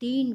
3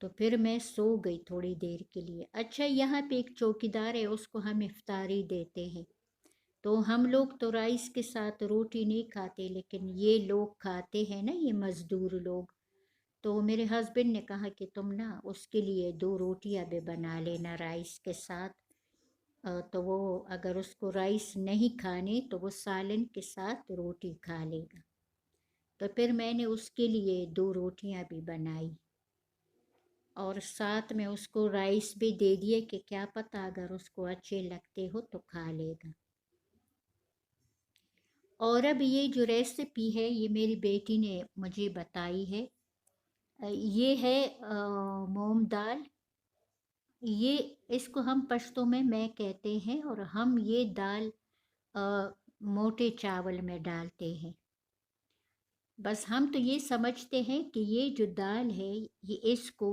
تو پھر میں سو گئی تھوڑی دیر کے لیے. اچھا یہاں پہ ایک چوکیدار ہے، اس کو ہم افطاری دیتے ہیں. تو ہم لوگ تو رائس کے ساتھ روٹی نہیں کھاتے، لیکن یہ لوگ کھاتے ہیں نا، یہ مزدور لوگ. تو میرے ہسبینڈ نے کہا کہ تم نا اس کے لیے 2 روٹیاں بھی بنا لینا رائس کے ساتھ. تو وہ اگر اس کو رائس نہیں کھانے تو وہ سالن کے ساتھ روٹی کھا لے گا. تو پھر میں نے اس کے لیے 2 روٹیاں بھی بنائی اور ساتھ میں اس کو رائس بھی دے دیے کہ کیا پتہ اگر اس کو اچھے لگتے ہو تو کھا لے گا. اور اب یہ جو ریسیپی ہے یہ میری بیٹی نے مجھے بتائی ہے. یہ ہے مونگ دال. یہ اس کو ہم پشتو میں کہتے ہیں، اور ہم یہ دال موٹے چاول میں ڈالتے ہیں. بس ہم تو یہ سمجھتے ہیں کہ یہ جو دال ہے یہ اس کو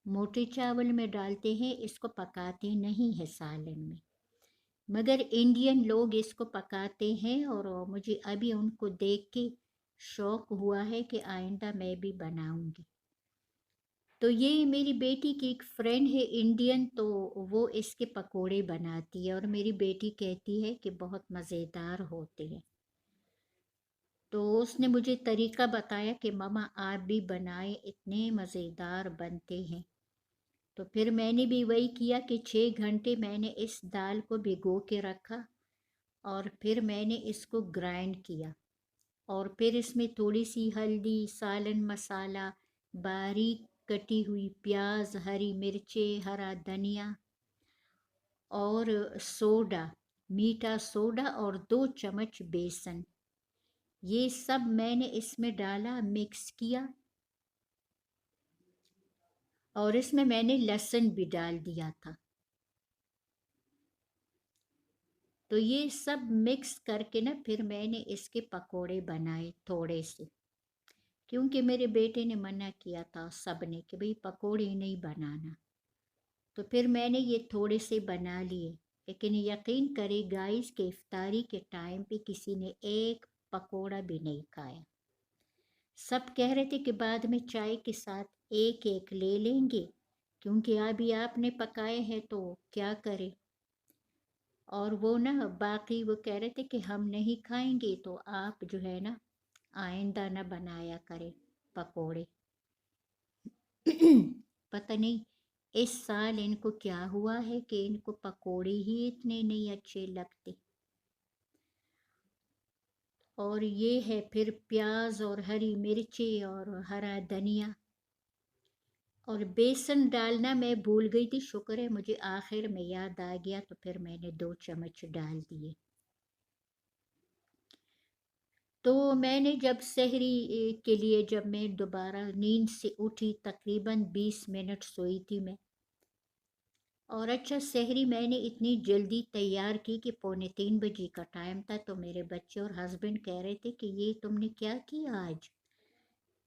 موٹے چاول میں ڈالتے ہیں، اس کو پکاتے نہیں ہے سالن میں. مگر انڈین لوگ اس کو پکاتے ہیں، اور مجھے ابھی ان کو دیکھ کے شوق ہوا ہے کہ آئندہ میں بھی بناؤں گی. تو یہ میری بیٹی کی ایک فرینڈ ہے انڈین، تو وہ اس کے پکوڑے بناتی ہے اور میری بیٹی کہتی ہے کہ بہت مزیدار ہوتے ہیں. تو اس نے مجھے طریقہ بتایا کہ ماما آپ بھی بنائیں، اتنے مزیدار بنتے ہیں. تو پھر میں نے بھی وہی کیا کہ 6 گھنٹے میں نے اس دال کو بھگو کے رکھا، اور پھر میں نے اس کو گرائنڈ کیا، اور پھر اس میں تھوڑی سی ہلدی، سالن مسالہ، باریک کٹی ہوئی پیاز، ہری مرچیں، ہرا دھنیا اور سوڈا، میٹھا سوڈا اور 2 چمچ بیسن، یہ سب میں نے اس میں ڈالا، مکس کیا. اور اس میں نے لہسن بھی ڈال دیا تھا. تو یہ سب مکس کر کے نا پھر میں نے اس کے پکوڑے بنائے تھوڑے سے، کیونکہ میرے بیٹے نے منع کیا تھا سب نے کہ بھئی پکوڑے نہیں بنانا. تو پھر میں نے یہ تھوڑے سے بنا لیے. لیکن یقین کرے گائز کہ افطاری کے ٹائم پہ کسی نے ایک پکوڑا بھی نہیں کھایا. سب کہہ رہے تھے کہ بعد میں چائے کے ساتھ ایک ایک لے لیں گے، کیونکہ ابھی آپ نے پکائے ہیں تو کیا کرے. اور وہ نا باقی وہ کہہ رہے تھے کہ ہم نہیں کھائیں گے، تو آپ جو ہے نا آئندہ نہ بنایا کرے پکوڑے. پتہ نہیں اس سال ان کو کیا ہوا ہے کہ ان کو پکوڑے ہی اتنے نہیں اچھے لگتے. اور یہ ہے پھر پیاز اور ہری مرچی اور ہرا دھنیا، اور بیسن ڈالنا میں بھول گئی تھی، شکر ہے مجھے آخر میں یاد آ گیا، تو پھر میں نے 2 چمچ ڈال دیے. تو میں نے جب سحری کے لیے جب میں دوبارہ نیند سے اٹھی، تقریباً 20 منٹ سوئی تھی میں. اور اچھا سحری میں نے اتنی جلدی تیار کی کہ 2:45 بجے کا ٹائم تھا. تو میرے بچے اور ہسبینڈ کہہ رہے تھے کہ یہ تم نے کیا کیا آج،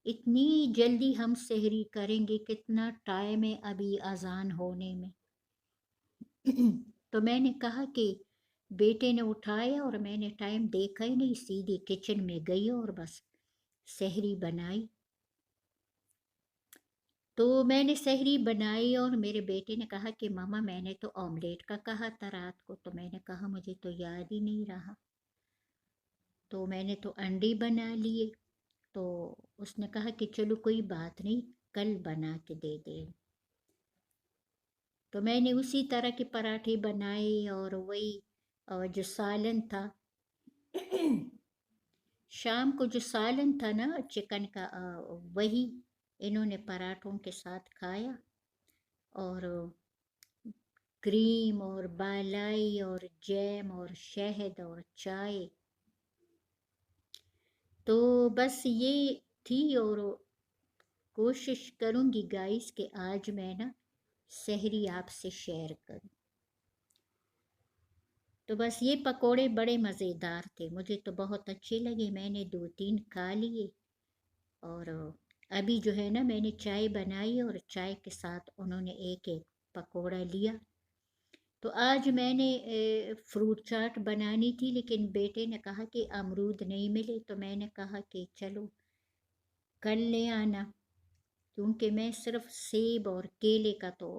اتنی جلدی ہم سحری کریں گے، کتنا ٹائم ہے ابھی اذان ہونے میں. تو میں نے کہا کہ بیٹے نے اٹھایا اور میں نے ٹائم دیکھا ہی نہیں، سیدھی کچن میں گئی اور بس سحری بنائی. تو میں نے سحری بنائی اور میرے بیٹے نے کہا کہ ماما میں نے تو آملیٹ کا کہا تھا رات کو. تو میں نے کہا مجھے تو یاد ہی نہیں رہا. تو میں نے تو انڈے بنا لیے. تو اس نے کہا کہ چلو کوئی بات نہیں، کل بنا کے دے دے. تو میں نے اسی طرح کے پراٹھے بنائے، اور وہی جو سالن تھا شام کو جو سالن تھا نا چکن کا، وہی انہوں نے پراٹھوں کے ساتھ کھایا، اور کریم اور بالائی اور جیم اور شہد اور چائے. تو بس یہ تھی، اور کوشش کروں گی گائز کہ آج میں نا سحری آپ سے شیئر کروں. تو بس یہ پکوڑے بڑے مزیدار تھے، مجھے تو بہت اچھے لگے. میں نے 2-3 کھا لیے، اور ابھی جو ہے نا میں نے چائے بنائی اور چائے کے ساتھ انہوں نے ایک ایک پکوڑا لیا. تو آج میں نے فروٹ چاٹ بنانی تھی، لیکن بیٹے نے کہا کہ امرود نہیں ملے. تو میں نے کہا کہ چلو کل لے آنا. کیونکہ میں صرف سیب اور کیلے کا تو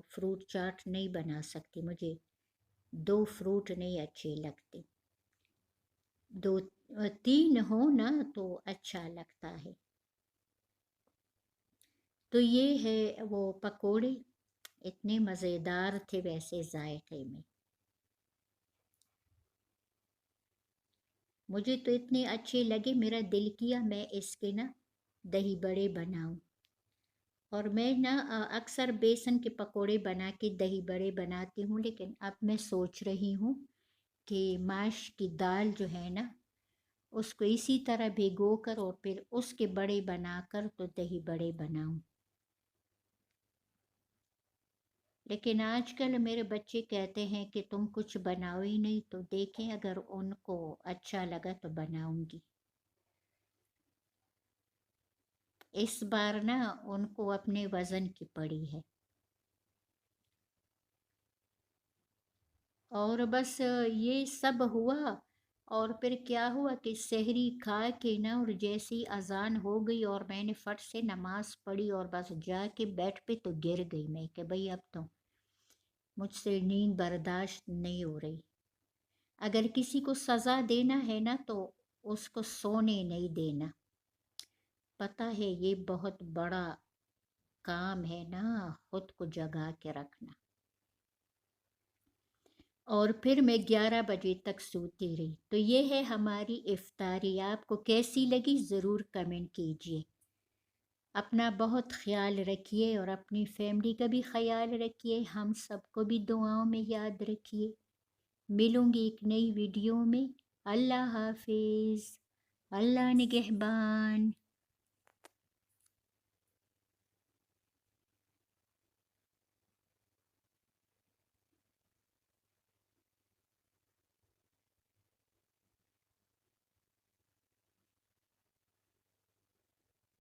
فروٹ چاٹ نہیں بنا سکتی، مجھے 2 فروٹ نہیں اچھے لگتے، 2 3 ہو نا تو اچھا لگتا ہے۔ تو یہ ہے وہ پکوڑے، اتنے مزیدار تھے ویسے ذائقے میں، مجھے تو اتنے اچھے لگے، میرا دل کیا میں اس کے نا دہی بڑے بناؤں۔ اور میں نا اکثر بیسن کے پکوڑے بنا کے دہی بڑے بناتی ہوں، لیکن اب میں سوچ رہی ہوں کہ ماش کی دال جو ہے نا اس کو اسی طرح بھگو کر اور پھر اس کے بڑے بنا کر تو دہی بڑے بناؤں۔ لیکن آج کل میرے بچے کہتے ہیں کہ تم کچھ بناؤ ہی نہیں، تو دیکھیں اگر ان کو اچھا لگا تو بناؤں گی۔ اس بار نا ان کو اپنے وزن کی پڑی ہے، اور بس یہ سب ہوا۔ اور پھر کیا ہوا کہ سحری کھا کے نا اور جیسی اذان ہو گئی اور میں نے فٹ سے نماز پڑھی اور بس جا کے بیڈ پہ تو گر گئی میں کہ بھئی اب تو مجھ سے نیند برداشت نہیں ہو رہی۔ اگر کسی کو سزا دینا ہے نا تو اس کو سونے نہیں دینا، پتہ ہے یہ بہت بڑا کام ہے نا، خود کو جگا کے رکھنا۔ اور پھر میں 11 بجے تک سوتی رہی۔ تو یہ ہے ہماری افطاری، آپ کو کیسی لگی ضرور کمنٹ کیجیے۔ اپنا بہت خیال رکھیے اور اپنی فیملی کا بھی خیال رکھیے، ہم سب کو بھی دعاؤں میں یاد رکھیے۔ ملوں گی ایک نئی ویڈیو میں، اللہ حافظ، اللہ نگہبان۔